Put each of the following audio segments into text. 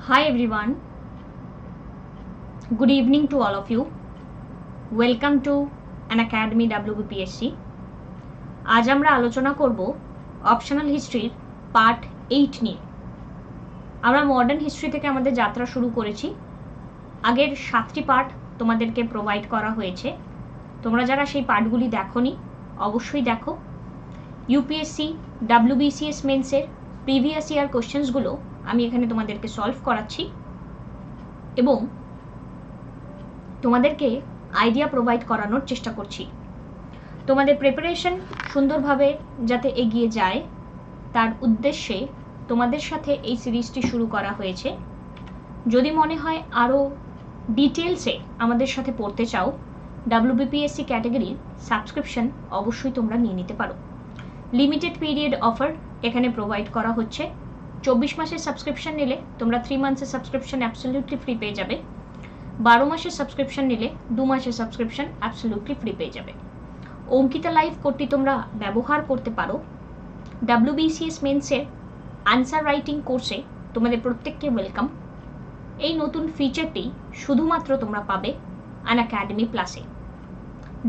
Hi everyone, good evening to all of you. Welcome to an Academy WBPSC. আজ আমরা আলোচনা করব optional হিস্ট্রির part 8 নিয়ে। আমরা মডার্ন হিস্ট্রি থেকে আমাদের যাত্রা শুরু করেছি। আগের 7টি পার্ট তোমাদেরকে প্রোভাইড করা হয়েছে। তোমরা যারা সেই পার্টগুলি দেখোনি অবশ্যই দেখো। ইউপিএসসি WBCS মেন্সের প্রিভিয়াস ইয়ার কোশ্চেন্সগুলো আমি এখানে তোমাদেরকে সলভ করাচ্ছি এবং তোমাদেরকে আইডিয়া প্রোভাইড করানোর চেষ্টা করছি। তোমাদের প্রিপারেশন সুন্দরভাবে যাতে এগিয়ে যায় তার উদ্দেশ্যে তোমাদের সাথে এই সিরিজটি শুরু করা হয়েছে। যদি মনে হয় আরও ডিটেলসে আমাদের সাথে পড়তে চাও, WBPSC ক্যাটাগরির সাবস্ক্রিপশন অবশ্যই তোমরা নিয়ে নিতে পারো। লিমিটেড পিরিয়ড অফার এখানে প্রোভাইড করা হচ্ছে। 24 মাসের সাবস্ক্রিপশন নিলে তোমরা 3 মান্থসের সাবস্ক্রিপশন অ্যাবসলিউটলি ফ্রি পেয়ে যাবে। 12 মাসের সাবস্ক্রিপশন নিলে 2 মাসের সাবস্ক্রিপশন অ্যাবসলিউটলি ফ্রি পেয়ে যাবে। অঙ্কিতা লাইভ কোডটি তোমরা ব্যবহার করতে পারো। WBCS মেন্সের আনসার রাইটিং কোর্সে তোমাদের প্রত্যেককে ওয়েলকাম। এই নতুন ফিচারটি শুধুমাত্র তোমরা পাবে আন একাডেমি প্লাসে।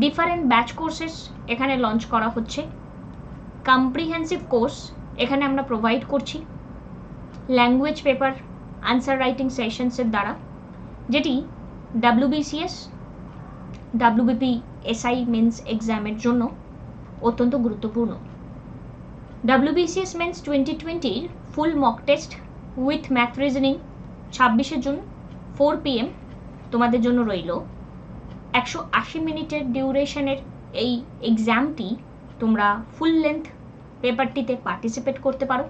ডিফারেন্ট ব্যাচ কোর্সেস এখানে লঞ্চ করা হচ্ছে। কম্প্রিহেন্সিভ কোর্স এখানে আমরা প্রোভাইড করছি ল্যাঙ্গুয়েজ পেপার আনসার রাইটিং সেশনসের দ্বারা, যেটি WBCS WBPSI মেন্স এক্সামের জন্য অত্যন্ত গুরুত্বপূর্ণ। WBCS mains 2020 full mock test with math reasoning 26শে জুন 4 PM তোমাদের জন্য রইল। 180 মিনিটের ডিউরেশনের এই এক্সামটি তোমরা ফুল লেন্থ পেপারটিতে পার্টিসিপেট করতে পারো।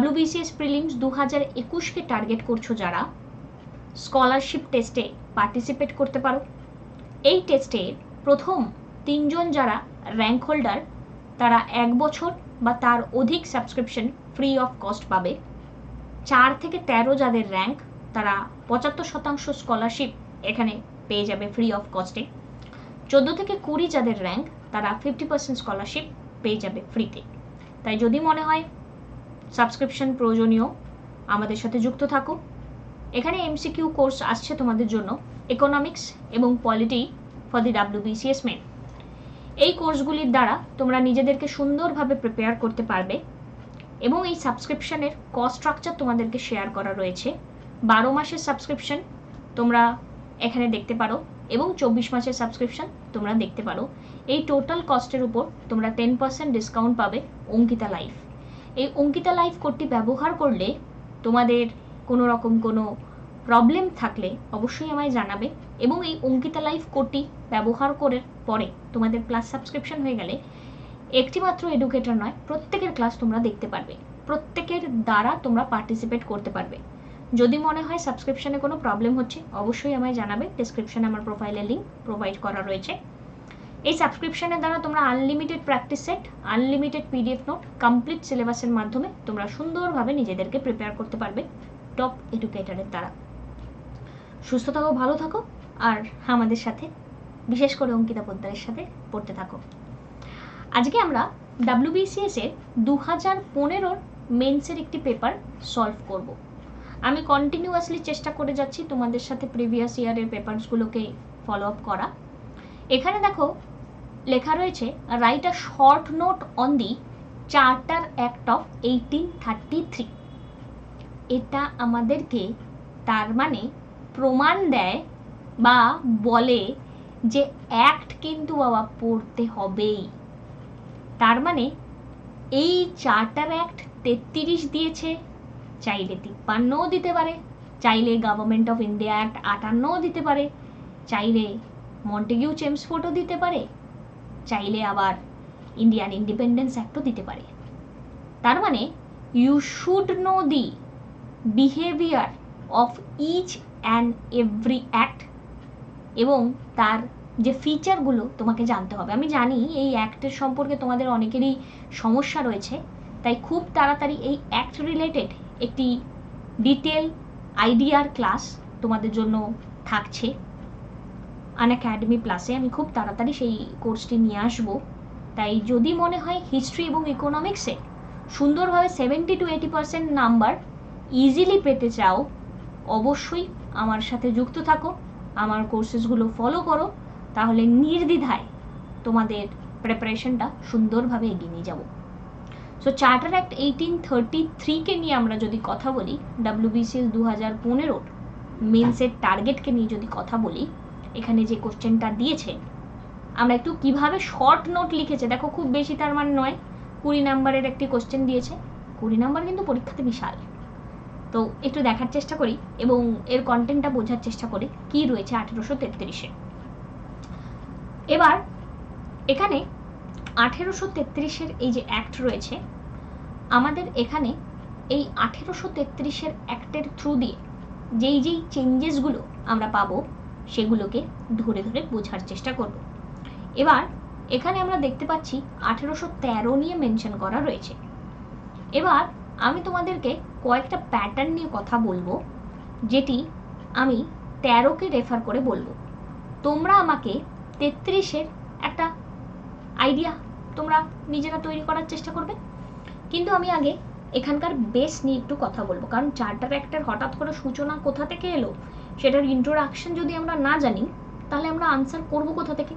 WBCS প্রিলিমস 2021কে টার্গেট করছো যারা, স্কলারশিপ টেস্টে পার্টিসিপেট করতে পারো। এই টেস্টে প্রথম 3 জন যারা র্যাঙ্ক হোল্ডার তারা 1 বছর বা তার অধিক সাবস্ক্রিপশন ফ্রি অফ কস্ট পাবে। 4 থেকে 13 যাদের র্যাঙ্ক তারা 75% স্কলারশিপ এখানে পেয়ে যাবে ফ্রি অফ কস্টে। 14 থেকে 20 যাদের র্যাঙ্ক তারা 50% স্কলারশিপ পেয়ে যাবে ফ্রিতে। তাই যদি মনে হয় সাবস্ক্রিপশন প্রয়োজনীয়, আমাদের সাথে যুক্ত থাকো। এখানে MCQ কোর্স আসছে তোমাদের জন্য, ইকোনমিক্স এবং polity for the WBCS main. এই কোর্সগুলির দ্বারা তোমরা নিজেদেরকে সুন্দরভাবে প্রিপেয়ার করতে পারবে এবং এই সাবস্ক্রিপশনের কস্ট স্ট্রাকচার তোমাদেরকে শেয়ার করা রয়েছে। 12 মাসের সাবস্ক্রিপশন তোমরা এখানে দেখতে পারো এবং 24 মাসের সাবস্ক্রিপশন তোমরা দেখতে পারো। এই টোটাল কস্টের উপর তোমরা 10% ডিসকাউন্ট পাবে অঙ্কিতা লাইভ। এই অঙ্কিতা লাইভ কোডটি ব্যবহার করলে তোমাদের কোনো রকম কোনো প্রবলেম থাকলে অবশ্যই আমায় জানাবে এবং এই অঙ্কিতা লাইভ কোডটি ব্যবহার করার পরে তোমাদের ক্লাস সাবস্ক্রিপশন হয়ে গেলে একটি মাত্র এডুকেটর নয়, প্রত্যেকের ক্লাস তোমরা দেখতে পারবে, প্রত্যেকের দ্বারা তোমরা পার্টিসিপেট করতে পারবে। যদি মনে হয় সাবস্ক্রিপশনে কোনো প্রবলেম হচ্ছে অবশ্যই আমায় জানাবে। ডেসক্রিপশনে আমার প্রোফাইলের লিঙ্ক প্রোভাইড করা রয়েছে। এই সাবস্ক্রিপশনের দ্বারা তোমরা unlimited practice set, unlimited PDF note, complete সিলেবাসের মাধ্যমে তোমরা সুন্দরভাবে নিজেদেরকে প্রিপেয়ার করতে পারবে টপ এডুকেটরের দ্বারা। সুস্থ থাকো, ভালো থাকো আর আমাদের সাথে, বিশেষ করে অঙ্কিতা পোদ্দারের সাথে পড়তে থাকো। আজকে আমরা WBCS এর 2015 মেন্সের একটি পেপার সলভ করব। আমি কন্টিনিউয়াসলি চেষ্টা করে যাচ্ছি তোমাদের সাথে প্রিভিয়াস ইয়ারের পেপারসগুলোকে ফলো আপ করা। এখানে দেখো লেখা রয়েছে write a short note on the charter act of 1833। এটা আমাদেরকে তার মানে প্রমাণ দেয় বা বলে যে অ্যাক্ট কিন্তু বাবা পড়তে হবেই। তার মানে এই চার্টার অ্যাক্ট 33 দিয়েছে, চাইলে 53ও দিতে পারে, চাইলে গভর্নমেন্ট অফ ইন্ডিয়া অ্যাক্ট 58ও দিতে পারে, চাইলে মন্টেগিউ চেমসফোর্ডও দিতে পারে, চাইলে আবার ইন্ডিয়ান ইন্ডিপেন্ডেন্স অ্যাক্টও দিতে পারে। তার মানে you should know the behaviour of each and every act এবং তার যে ফিচারগুলো তোমাকে জানতে হবে। আমি জানি এই অ্যাক্টের সম্পর্কে তোমাদের অনেকেরই সমস্যা রয়েছে, তাই খুব তাড়াতাড়ি এই অ্যাক্ট রিলেটেড একটি ডিটেল আইডিয়ার ক্লাস তোমাদের জন্য থাকছে আন একাডেমি প্লাসে। আমি খুব তাড়াতাড়ি সেই কোর্সটি নিয়ে আসবো। তাই যদি মনে হয় হিস্ট্রি এবং ইকোনমিক্সে সুন্দরভাবে 70 to 80% নাম্বার ইজিলি পেতে চাও অবশ্যই আমার সাথে যুক্ত থাকো, আমার কোর্সেসগুলো ফলো করো, তাহলে নির্দ্বিধায় তোমাদের প্রিপারেশনটা সুন্দরভাবে এগিয়ে নিয়ে যাবো। সো চার্টার অ্যাক্ট 1833কে নিয়ে আমরা যদি কথা বলি, WBCS 2015 মেন্সের টার্গেটকে নিয়ে যদি কথা বলি, এখানে যে কোশ্চেনটা দিয়েছে আমরা একটু কিভাবে শর্ট নোট লিখেছে দেখো, খুব বেশি তার মানে নয়, 20 নাম্বারের একটি কোশ্চেন দিয়েছে। 20 নাম্বার কিন্তু পরীক্ষাতে বিশাল, তো একটু দেখার চেষ্টা করি এবং এর কন্টেন্টটা বোঝার চেষ্টা করি কি রয়েছে 1833-এ। এবার এখানে 1833-এর এই যে অ্যাক্ট রয়েছে, আমাদের এখানে এই 1833-এর অ্যাক্টের থ্রু দিয়ে যেই চেঞ্জেসগুলো আমরা পাবো সেগুলোকে ধরে ধরে বোঝার চেষ্টা করব। এবার এখানে আমরা দেখতে পাচ্ছি 1813 নিয়ে মেনশন করা রয়েছে। এবার আমি তোমাদেরকে কয়েকটা প্যাটার্ন নিয়ে কথা বলবো, যেটি আমি 13কে রেফার করে বলবো। তোমরা আমাকে 33-এর একটা আইডিয়া তোমরা নিজেরা তৈরি করার চেষ্টা করবে, কিন্তু আমি আগে এখানকার বেস নিয়ে একটু কথা বলবো, কারণ চার্টার অ্যাক্টের হঠাৎ করে সূচনা কোথা থেকে এলো সেটার ইন্ট্রোডাকশন যদি আমরা না জানি তাহলে আমরা আনসার করব কোথা থেকে।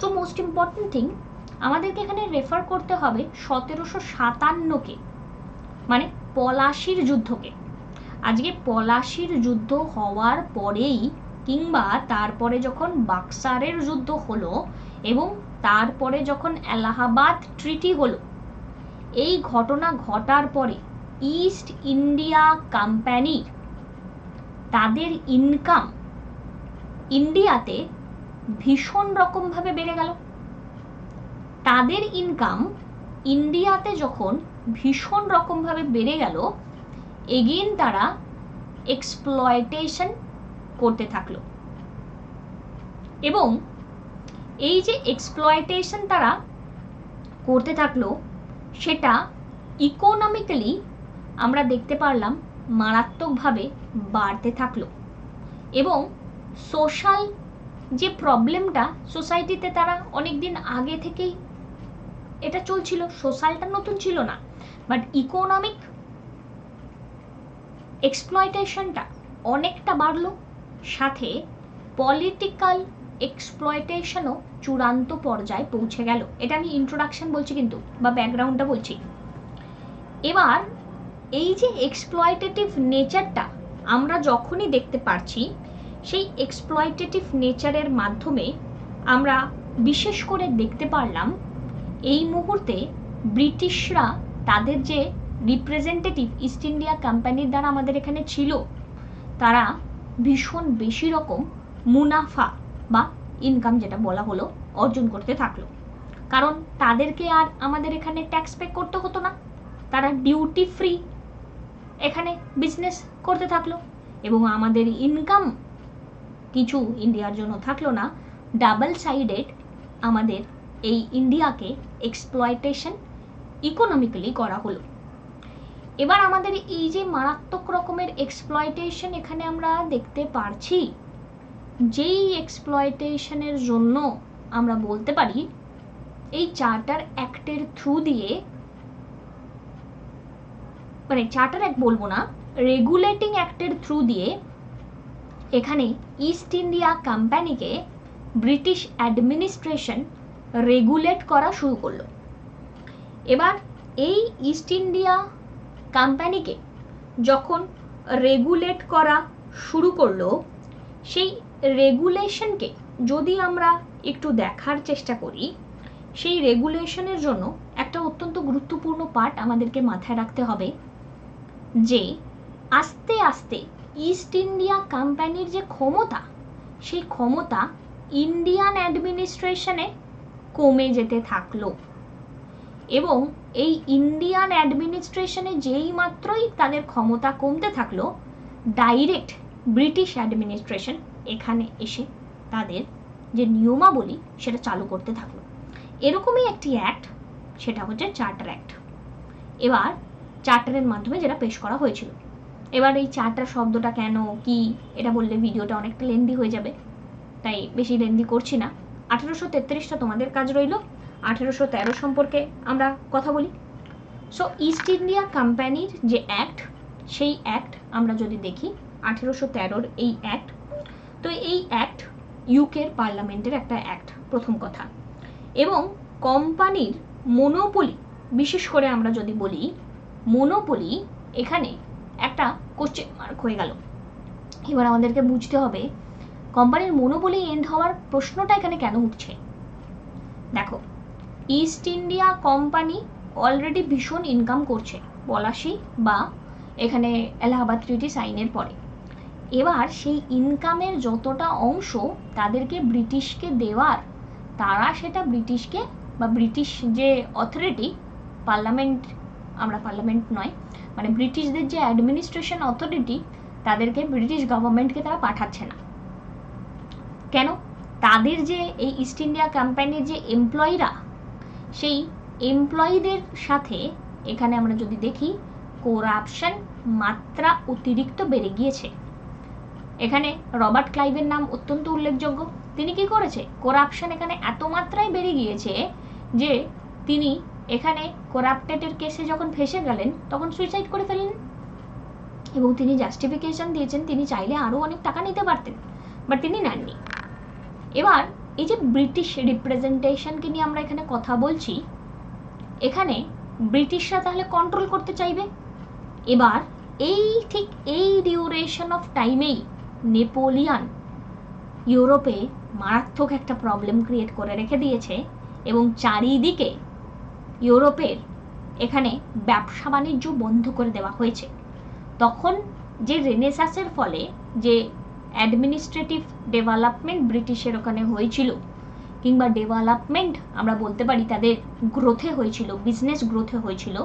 সো মোস্ট ইম্পর্টেন্ট থিং, আমাদেরকে এখানে রেফার করতে হবে 1757-কে, মানে পলাশির যুদ্ধকে। আজকে পলাশির যুদ্ধ হওয়ার পরেই কিংবা তারপরে যখন বাক্সারের যুদ্ধ হলো এবং তারপরে যখন এলাহাবাদ ট্রিটি হলো, এই ঘটনা ঘটার পরে ইস্ট ইন্ডিয়া কোম্পানির তাদের ইনকাম ইন্ডিয়াতে ভীষণ রকমভাবে বেড়ে গেল। তাদের ইনকাম ইন্ডিয়াতে যখন ভীষণ রকমভাবে বেড়ে গেল, এগেইন তারা এক্সপ্লয়টেশন করতে থাকলো এবং এই যে এক্সপ্লয়টেশন তারা করতে থাকলো সেটা ইকোনমিক্যালি আমরা দেখতে পারলাম মারাত্মকভাবে বাড়তে থাকলো এবং সোশ্যাল যে প্রবলেমটা সোসাইটিতে তারা অনেক দিন আগে থেকেই এটা চলছিল, সোশ্যালটা নতুন ছিল না, বাট ইকোনমিক এক্সপ্লয়টেশনটা অনেকটা বাড়লো, সাথে পলিটিক্যাল এক্সপ্লয়টেশনও চূড়ান্ত পর্যায়ে পৌঁছে গেল। এটা আমি ইন্ট্রোডাকশন বলছি কিন্তু, বা ব্যাকগ্রাউন্ডটা বলছি। এবার এই যে এক্সপ্লয়টেটিভ নেচারটা আমরা যখনই দেখতে পারছি, সেই এক্সপ্লয়টেটিভ নেচারের মাধ্যমে আমরা বিশেষ করে দেখতে পারলাম এই মুহূর্তে ব্রিটিশরা তাদের যে রিপ্রেজেন্টেটিভ ইস্ট ইন্ডিয়া কোম্পানির দ্বারা আমাদের এখানে ছিল, তারা ভীষণ বেশি রকম মুনাফা বা ইনকাম যেটা বলা হলো অর্জন করতে থাকলো, কারণ তাদেরকে আর আমাদের এখানে ট্যাক্স পে করতে হতো না, তারা ডিউটি ফ্রি এখানে বিজনেস করতে থাকলো এবং আমাদের ইনকাম কিছু ইন্ডিয়ার জন্য থাকলো না, ডাবল সাইডেড আমাদের এই ইন্ডিয়াকে এক্সপ্লয়টেশন ইকোনমিক্যালি করা হলো। এবার আমাদের এই যে মারাত্মক রকমের এক্সপ্লয়টেশন এখানে আমরা দেখতে পারছি, যেই এক্সপ্লয়টেশনের জন্য আমরা বলতে পারি এই চার্টার অ্যাক্টের থ্রু দিয়ে, মানে চার্টার অ্যাক্ট বলবো না, রেগুলেটিং অ্যাক্টের থ্রু দিয়ে এখানে ইস্ট ইন্ডিয়া কোম্পানিকে ব্রিটিশ অ্যাডমিনিস্ট্রেশন রেগুলেট করা শুরু করলো। এবার এই ইস্ট ইন্ডিয়া কোম্পানিকে যখন রেগুলেট করা শুরু করলো, সেই রেগুলেশনকে যদি আমরা একটু দেখার চেষ্টা করি, সেই রেগুলেশনের জন্য একটা অত্যন্ত গুরুত্বপূর্ণ পার্ট আমাদেরকে মাথায় রাখতে হবে যে আস্তে আস্তে ইস্ট ইন্ডিয়া কোম্পানির যে ক্ষমতা, সেই ক্ষমতা ইন্ডিয়ান অ্যাডমিনিস্ট্রেশনে কমে যেতে থাকলো এবং এই ইন্ডিয়ান অ্যাডমিনিস্ট্রেশনে যেই মাত্রই তাদের ক্ষমতা কমতে থাকলো, ডাইরেক্ট ব্রিটিশ অ্যাডমিনিস্ট্রেশন এখানে এসে তাদের যে নিয়মাবলী সেটা চালু করতে থাকলো। এরকমই একটি অ্যাক্ট, সেটা হচ্ছে চার্টার অ্যাক্ট। এবার চার্টারের মাধ্যমে যেটা পেশ করা হয়েছিল। এবার এই চার্টার শব্দটা কেন কি এটা বললে ভিডিওটা অনেকটা লেন্দি হয়ে যাবে, তাই বেশি লেন্দি করছি না। 1833টা তোমাদের কাজ রইল, 1813 সম্পর্কে আমরা কথা বলি। সো ইস্ট ইন্ডিয়া কোম্পানির যে অ্যাক্ট, সেই অ্যাক্ট আমরা যদি দেখি 1813 এই অ্যাক্ট। তো এই অ্যাক্ট ইউকের পার্লামেন্টের একটা অ্যাক্ট, প্রথম কথা। এবং কোম্পানির মনোপলি, বিশেষ করে আমরা যদি বলি মনোপলি, এখানে একটা কোশ্চেন মার্ক হয়ে গেল। এবার আমাদেরকে বুঝতে হবে কোম্পানির মনোপলি এন্ড হওয়ার প্রশ্নটা এখানে কেন উঠছে। দেখো, ইস্ট ইন্ডিয়া কোম্পানি অলরেডি ভীষণ ইনকাম করছে পলাশি বা এখানে এলাহাবাদ ট্রিটি সাইনের পরে। এবার সেই ইনকামের যতটা অংশ তাদেরকে ব্রিটিশকে দেওয়ার, তারা সেটা ব্রিটিশকে বা ব্রিটিশ যে অথরিটি, পার্লামেন্ট, আমরা পার্লামেন্ট নয়, মানে ব্রিটিশদের যে অ্যাডমিনিস্ট্রেশন অথরিটি, তাদেরকে ব্রিটিশ গভর্নমেন্টকে তারা পাঠাচ্ছে না। কেন? তাদের যে এই ইস্ট ইন্ডিয়া কোম্পানির যে এমপ্লয়িরা, সেই এমপ্লয়িদের সাথে এখানে আমরা যদি দেখি করাপশন মাত্রা অতিরিক্ত বেড়ে গিয়েছে। এখানে রবার্ট ক্লাইভের নাম অত্যন্ত উল্লেখযোগ্য। তিনি কি করেছে? করাপশন এখানে এত মাত্রায় বেড়ে গিয়েছে যে তিনি এখানে করাপ্টেডের কেসে যখন ফেসে গেলেন তখন সুইসাইড করে ফেললেন। এবং তিনি জাস্টিফিকেশন দিয়েছেন তিনি চাইলে আরও অনেক টাকা নিতে পারতেন, বাট তিনি নেননি। এবার এই যে ব্রিটিশ রিপ্রেজেন্টেশনকে নিয়ে আমরা এখানে কথা বলছি, এখানে ব্রিটিশরা তাহলে কন্ট্রোল করতে চাইবে। এবার ঠিক এই ডিউরেশন অফ টাইমেই নেপোলিয়ান ইউরোপে মারাত্মক একটা প্রবলেম ক্রিয়েট করে রেখে দিয়েছে এবং চারিদিকে ইউরোপের এখানে ব্যবসা বাণিজ্য বন্ধ করে দেওয়া হয়েছে। তখন যে রেনেসাসের ফলে যে অ্যাডমিনিস্ট্রেটিভ ডেভেলপমেন্ট ব্রিটিশের ওখানে হয়েছিল, কিংবা ডেভেলপমেন্ট আমরা বলতে পারি তাদের গ্রোথে হয়েছিল, বিজনেস গ্রোথে হয়েছিল,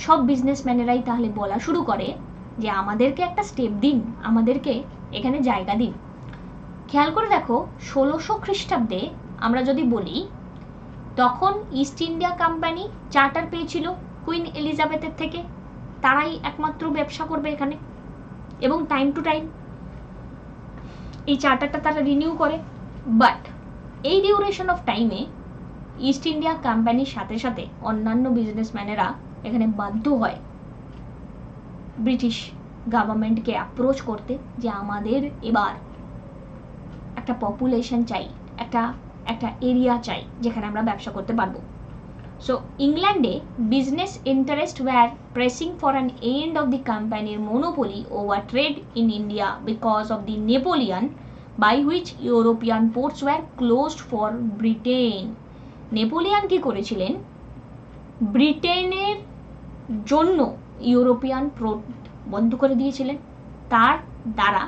সব বিজনেসম্যানেরাই তাহলে বলা শুরু করে যে আমাদেরকে একটা স্টেপ দিন, আমাদেরকে এখানে জায়গা দিন। খেয়াল করে দেখো 1600 খ্রিস্টাব্দে আমরা যদি বলি, তখন ইস্ট ইন্ডিয়া কোম্পানি চার্টার পেয়েছিল কুইন এলিজাবেথের থেকে, তারাই একমাত্র ব্যবসা করবে এখানে, এবং টাইম টু টাইম এই চার্টারটা তারা রিনিউ করে। বাট এই ডিউরেশন অফ টাইমে ইস্ট ইন্ডিয়া কোম্পানির সাথে সাথে অন্যান্য বিজনেসম্যানেরা এখানে বাধ্য হয় ব্রিটিশ গভর্নমেন্টকে অ্যাপ্রোচ করতে যে আমাদের এবার একটা পপুলেশন চাই, একটা এরিয়া চাই যেখানে আমরা ব্যবসা করতে পারবো। সো ইংল্যান্ডে business interest were pressing for an end of the কোম্পানির monopoly over trade in India because of the Napoleon, by which European ports were closed for Britain. Napoleon কি করেছিলেন? ব্রিটেনের জন্য ইউরোপিয়ান পোর্ট বন্ধ করে দিয়েছিলেন। তার দ্বারা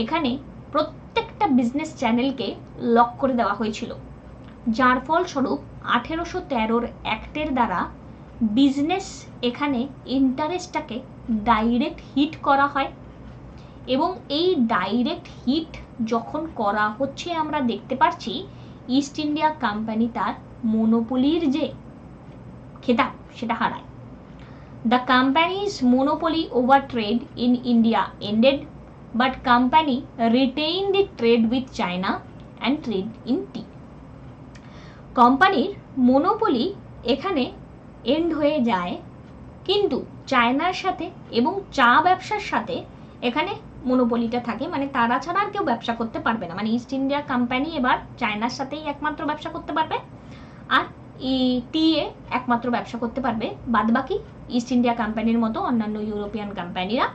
এখানে প্রত্যেকটা বিজনেস চ্যানেলকে লক করে দেওয়া হয়েছিল, যার ফলস্বরূপ 1813 অ্যাক্টের দ্বারা বিজনেস এখানে ইন্টারেস্টটাকে ডাইরেক্ট হিট করা হয়। এবং এই ডাইরেক্ট হিট যখন করা হচ্ছে আমরা দেখতে পাচ্ছি ইস্ট ইন্ডিয়া কোম্পানি তার মনোপলির যে খেতাব সেটা হারায়। The company's monopoly over trade in India ended, but company retain the trade with China and trade in tea. কোম্পানির মনোপলি এখানে এন্ড হয়ে যায়, কিন্তু চায়নার সাথে এবং চা ব্যবসার সাথে এখানে মনোপলিটা থাকে, মানে তারা ছাড়া আর কেউ ব্যবসা করতে পারবে না। মানে ইস্ট ইন্ডিয়া কোম্পানি এবার চায়নার সাথেই একমাত্র ব্যবসা করতে পারবে, আর টি এ একমাত্র ব্যবসা করতে পারবে। বাদবাকি ইস্ট ইন্ডিয়া কোম্পানির মতো অন্যান্য ইউরোপিয়ান কোম্পানিরা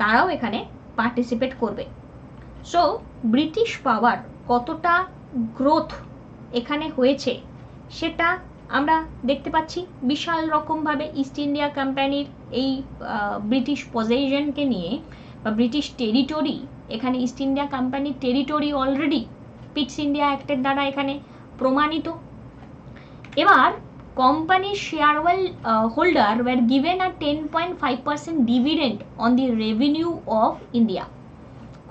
তারাও এখানে পার্টিসিপেট করবে। সো ব্রিটিশ পাওয়ার কতটা গ্রোথ এখানে হয়েছে সেটা আমরা দেখতে পাচ্ছি। বিশাল রকমভাবে ইস্ট ইন্ডিয়া কোম্পানির এই ব্রিটিশ পজেশনকে নিয়ে বা ব্রিটিশ টেরিটরি, এখানে ইস্ট ইন্ডিয়া কোম্পানির টেরিটরি অলরেডি পিটস ইন্ডিয়া অ্যাক্টের দ্বারা এখানে প্রমাণিত। এবার কোম্পানির share holder were given a 10.5% dividend on the revenue of India.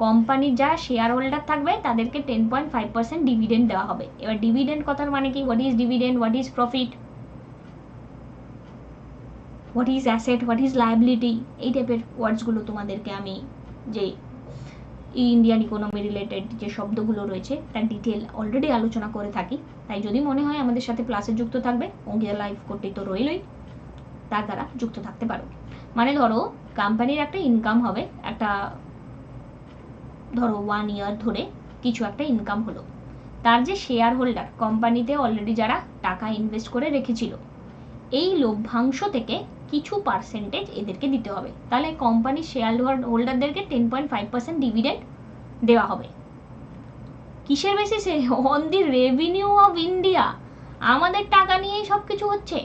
কোম্পানির যারা শেয়ার হোল্ডার থাকবে তাদেরকে 10.5% ডিভিডেন্ড দেওয়া হবে। এবার ডিভিডেন্ড কথার মানে কি? What is dividend, what is profit, what is asset, what is liability, এই টাইপের ওয়ার্ডসগুলো তোমাদেরকে আমি যে ইন্ডিয়ান ইকোনমি রিলেটেড যে শব্দগুলো রয়েছে তার ডিটেল অলরেডি আলোচনা করে থাকি। তাই যদি মনে হয় আমাদের সাথে ক্লাসে যুক্ত থাকবে, অঙ্কিতা লাইভ করতে তো রইলই, তার দ্বারা যুক্ত থাকতে পারো। মানে ধরো কোম্পানির একটা ইনকাম হবে, একটা ধরো 1 ইয়ার ধরে কিছু একটা ইনকাম হলো, তার যে শেয়ার হোল্ডার, কোম্পানিতে অলরেডি যারা টাকা ইনভেস্ট করে রেখেছিল, এই লভ্যাংশ থেকে কিছু পার্সেন্টেজ এদেরকে দিতে হবে। তাহলে কোম্পানির শেয়ার হোল্ডারদেরকে 10.5% ডিভিডেন্ড দেওয়া হবে। কিসের বেসিসে? On the revenue of India. আমাদের টাকা নিয়েই সব কিছু হচ্ছে।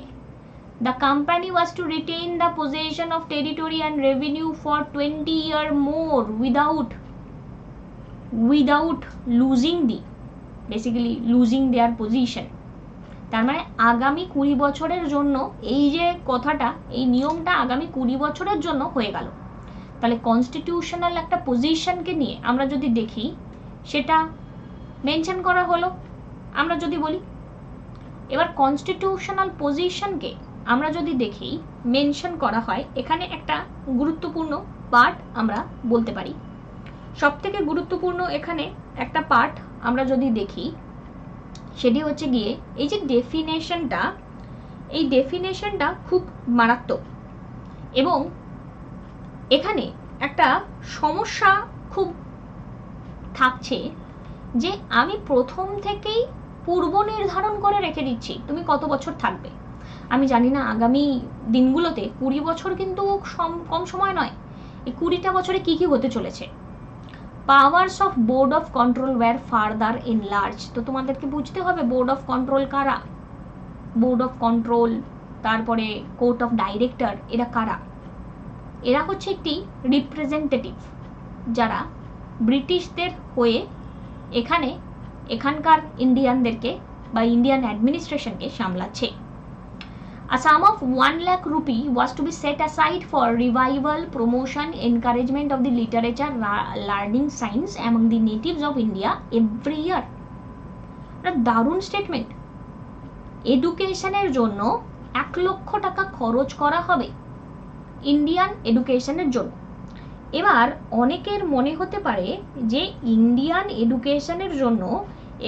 The company was to retain the possession of territory and revenue for 20 years more without losing their position. তার মানে আগামী 20 বছরের জন্য এই যে কথাটা, এই নিয়মটা আগামী 20 বছরের জন্য হয়ে গেল। তাহলে কনস্টিটিউশনাল একটা পজিশনকে নিয়ে আমরা যদি দেখি, সেটা মেনশন করা হলো। আমরা যদি বলি এবার কনস্টিটিউশনাল পজিশনকে আমরা যদি দেখি মেনশন করা হয়, এখানে একটা গুরুত্বপূর্ণ পার্ট আমরা বলতে পারি। সবথেকে গুরুত্বপূর্ণ এখানে একটা পার্ট আমরা যদি দেখি, সেটি হচ্ছে গিয়ে এই যে ডেফিনেশনটা, এই ডেফিনেশনটা খুব মারাত্মক। এবং এখানে একটা সমস্যা খুব থাকছে যে আমি প্রথম থেকেই পূর্ব নির্ধারণ করে রেখে দিচ্ছি তুমি কত বছর থাকবে। আমি জানি না আগামী দিনগুলোতে 20 বছর কিন্তু কম সময় নয়, এই 20টা বছরে কি কি হতে চলেছে। Powers of board of control were further enlarge. তো তোমাদেরকে বুঝতে হবে বোর্ড অফ কন্ট্রোল কারা, বোর্ড অফ কন্ট্রোল, তারপরে কোর্ট অফ ডাইরেক্টর, এরা কারা? এরা হচ্ছে একটি রিপ্রেজেন্টেটিভ যারা ব্রিটিশদের হয়ে এখানকার ইন্ডিয়ানদেরকে বা Indian অ্যাডমিনিস্ট্রেশনকে সামলাচ্ছে। A sum of 1 lakh rupee was to be set aside for revival, promotion, encouragement of the literature, learning, science among the natives of India every year. দারুণ স্টেটমেন্ট। এডুকেশনের জন্য 1 লক্ষ টাকা খরচ করা হবে ইন্ডিয়ান এডুকেশনের জন্য। এবার অনেকের মনে হতে পারে যে ইন্ডিয়ান এডুকেশনের জন্য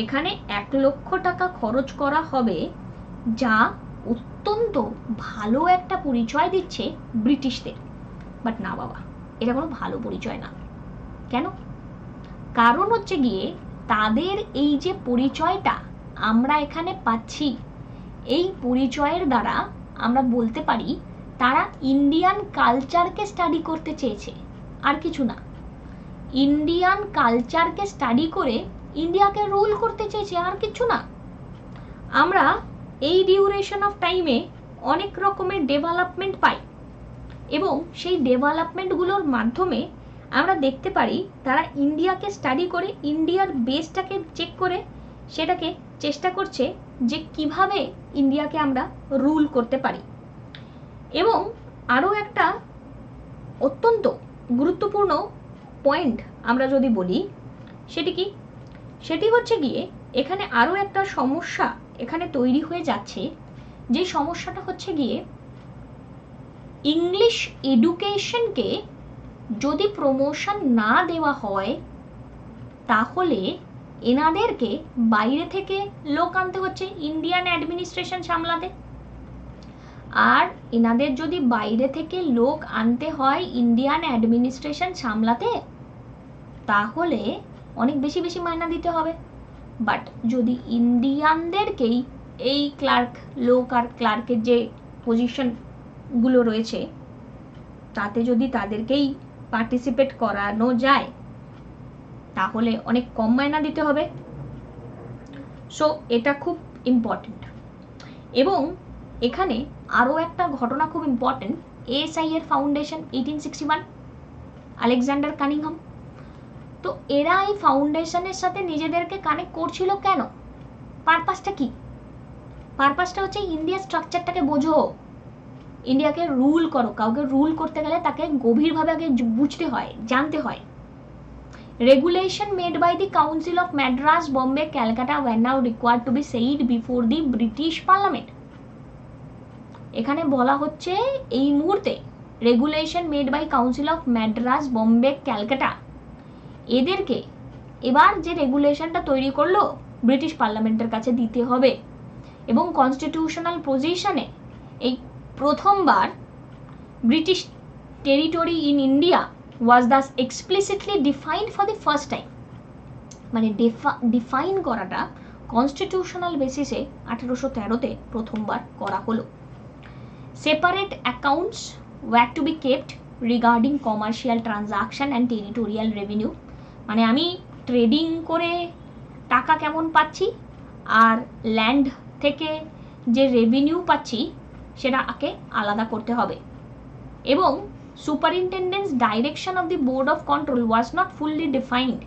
এখানে 1 লক্ষ টাকা খরচ করা হবে, যা অত্যন্ত ভালো একটা পরিচয় দিচ্ছে ব্রিটিশদের। বাট না বাবা, এটা কোনো ভালো পরিচয় না। কেন? কারণ হচ্ছে গিয়ে তাদের এই যে পরিচয়টা আমরা এখানে পাচ্ছি, এই পরিচয়ের দ্বারা আমরা বলতে পারি তারা ইন্ডিয়ান কালচারকে স্টাডি করতে চেয়েছে, আর কিছু না। ইন্ডিয়ান কালচারকে স্টাডি করে ইন্ডিয়াকে রুল করতে চেয়েছে, আর কিছু না। আমরা এই ডিউরেশন অফ টাইমে অনেক রকমের ডেভেলপমেন্ট পাই এবং সেই ডেভেলপমেন্টগুলোর মাধ্যমে আমরা দেখতে পারি তারা ইন্ডিয়াকে স্টাডি করে ইন্ডিয়ার বেসটাকে চেক করে সেটাকে চেষ্টা করছে যে কিভাবে ইন্ডিয়াকে আমরা রুল করতে পারি। এবং আরও একটা অত্যন্ত গুরুত্বপূর্ণ পয়েন্ট আমরা যদি বলি, সেটি কি? সেটি হচ্ছে গিয়ে এখানে আরও একটা সমস্যা এখানে তৈরি হয়ে যাচ্ছে, যে সমস্যাটা হচ্ছে গিয়ে ইংলিশ এডুকেশনকে যদি প্রমোশন না দেওয়া হয় তাহলে এনাদেরকে বাইরে থেকে লোক আনতে হচ্ছে ইন্ডিয়ান অ্যাডমিনিস্ট্রেশন সামলাতে। আর এনাদের যদি বাইরে থেকে লোক আনতে হয় ইন্ডিয়ান অ্যাডমিনিস্ট্রেশন সামলাতে, তাহলে অনেক বেশি বেশি মাইনা দিতে হবে। বাট যদি ইন্ডিয়ানদেরকেই এই ক্লার্ক, লোক আর ক্লার্কের যে পজিশনগুলো রয়েছে তাতে যদি তাদেরকেই পার্টিসিপেট করানো যায়, তাহলে অনেক কম মাইনা দিতে হবে। সো এটা খুব ইম্পর্টেন্ট। এবং এখানে আরও একটা ঘটনা খুব ইম্পর্টেন্ট, এএসআই এর ফাউন্ডেশন 1861, আলেকজান্ডার কানিংহাম। তো এরা এই ফাউন্ডেশনের সাথে নিজেদেরকে কানেক্ট করছিল কেন? পারপাসটা কি? পারপাসটা হচ্ছে ইন্ডিয়ার স্ট্রাকচারটাকে বোঝো, ইন্ডিয়াকে রুল করো। কাউকে রুল করতে গেলে তাকে গভীরভাবে আগে বুঝতে হয়, জানতে হয়। Regulation made by the council of Madras, Bombay, Calcutta were now required to be said before the British parliament. এখানে বলা হচ্ছে এই মুহূর্তে regulation made by council of Madras, Bombay, Calcutta, এদেরকে এবার যে রেগুলেশনটা তৈরি করলো ব্রিটিশ পার্লামেন্টের কাছে দিতে হবে। এবং কনস্টিটিউশনাল পজিশনে এই প্রথমবার British territory in India was thus explicitly defined for the first time. মানে ডিফাইন করাটা কনস্টিটিউশনাল বেসিসে 1813-তে প্রথমবার করা হলো। Separate accounts wire two be kept regarding commercial transaction and territorial revenue, মানে আমি ট্রেডিং করে টাকা কেমন পাচ্ছি আর ল্যান্ড থেকে যে রেভিনিউ পাচ্ছি সেটাকে আলাদা করতে হবে। এবং superintendence direction of the board of control was not fully defined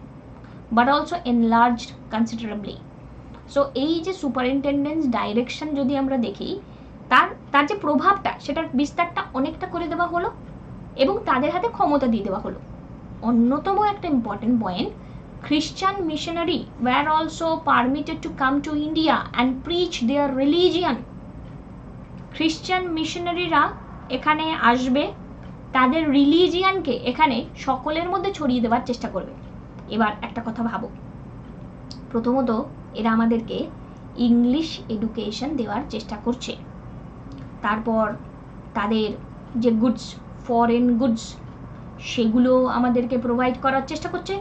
but also enlarged considerably. So এই যে সুপারিনটেন্ডেন্স ডাইরেকশন যদি আমরা দেখি, তার যে প্রভাবটা সেটার বিস্তারটা অনেকটা করে দেওয়া হলো এবং তাদের হাতে ক্ষমতা দিয়ে দেওয়া হলো। অন্যতম একটা ইম্পর্টেন্ট পয়েন্ট, খ্রিস্টান missionary were also permitted to come to India and preach their religion. খ্রিস্টান মিশনারিরা এখানে আসবে, তাদের রিলিজিয়ানকে এখানে সকলের মধ্যে ছড়িয়ে দেওয়ার চেষ্টা করবে। এবার একটা কথা ভাবো, প্রথমত এরা আমাদেরকে ইংলিশ এডুকেশন দেওয়ার চেষ্টা করছে, তারপর তাদের যে গুডস, ফরেন গুডস, সেগুলো আমাদেরকে প্রোভাইড করার চেষ্টা করছে।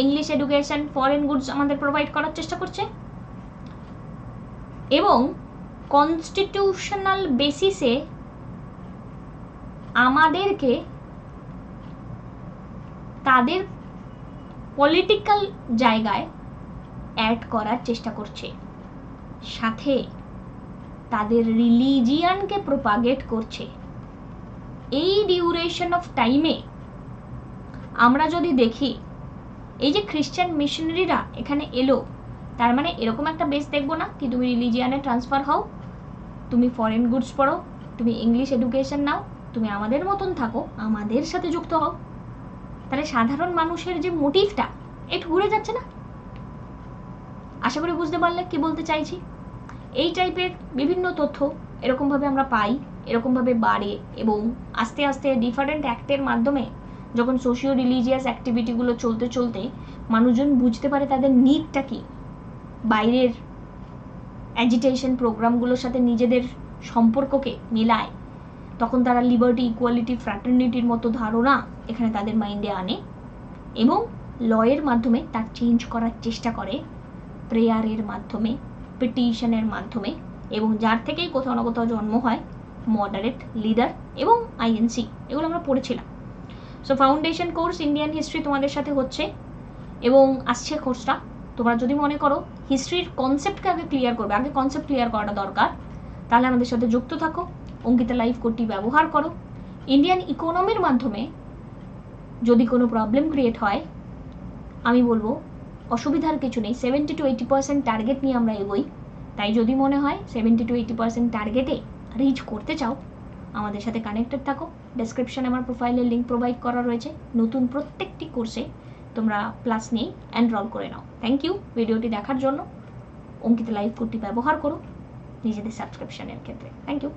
ইংলিশ এডুকেশন, ফরেন গুডস আমাদের প্রোভাইড করার চেষ্টা করছে এবং কনস্টিটিউশনাল বেসিসে আমাদেরকে তাদের পলিটিক্যাল জায়গায় অ্যাড করার চেষ্টা করছে, সাথে তাদের রিলিজিয়ানকে প্রোপাগেট করছে। এই ডিউরেশন অফ টাইমে আমরা যদি দেখি, এই যে খ্রিস্টান মিশনারিরা এখানে এলো, তার মানে এরকম একটা বেস দেখবো না কি তুমি রিলিজিয়ানে ট্রান্সফার হও, তুমি ফরেন গুডস পড়ো, তুমি ইংলিশ এডুকেশন নাও, তুমি আমাদের মতন থাকো, আমাদের সাথে যুক্ত হও। তাহলে সাধারণ মানুষের যে মোটিভটা একটু ঘুরে যাচ্ছে না? আশা করি বুঝতে পারলে কি বলতে চাইছি। এই টাইপের বিভিন্ন তথ্য এরকমভাবে আমরা পাই, এরকমভাবে বাড়ে এবং আস্তে আস্তে ডিফারেন্ট অ্যাক্টের মাধ্যমে যখন সোশিও রিলিজিয়াস অ্যাক্টিভিটিগুলো চলতে চলতে মানুষজন বুঝতে পারে তাদের নিডটা কি, বাইরের অ্যাজিটেশন প্রোগ্রামগুলোর সাথে নিজেদের সম্পর্ককে মেলায়, তখন তারা লিবার্টি, ইকুয়ালিটি, ফ্র্যাটার্নিটির মতো ধারণা এখানে তাদের মাইন্ডে আনে এবং লয়ের মাধ্যমে তার চেঞ্জ করার চেষ্টা করে, প্রেয়ারের মাধ্যমে, পিটিশনের মাধ্যমে, এবং যার থেকেই কোথাও না কোথাও জন্ম হয় মডারেট লিডার এবং আইএনসি। এগুলো আমরা পড়েছিলাম। So foundation course Indian history তোমাদের সাথে হচ্ছে এবং আসছে কোর্সটা। তোমরা যদি মনে করো হিস্ট্রির কনসেপ্টকে আগে ক্লিয়ার করবে, আগে কনসেপ্ট ক্লিয়ার করাটা দরকার, তাহলে আমাদের সাথে যুক্ত থাকো, অঙ্কিতা লাইভ কোডটি ব্যবহার করো। ইন্ডিয়ান ইকোনমির মাধ্যমে যদি কোনো প্রবলেম ক্রিয়েট হয়, আমি বলবো অসুবিধার কিছু নেই, 70 to 80% টার্গেট নিয়ে আমরা এগোই। তাই যদি মনে হয় 70 to 80% টার্গেটে রিচ করতে চাও, আমাদের সাথে কানেক্টেড থাকো। ডেসক্রিপশনে আমার প্রোফাইলের লিঙ্ক প্রোভাইড করা রয়েছে, নতুন প্রত্যেকটি কোর্সে তোমরা প্লাস নিয়ে এনরোল করে নাও। থ্যাংক ইউ ভিডিওটি দেখার জন্য। অঙ্কিতা লাইভ কোডটি ব্যবহার করো নিজেদের সাবস্ক্রিপশনের ক্ষেত্রে। Thank you.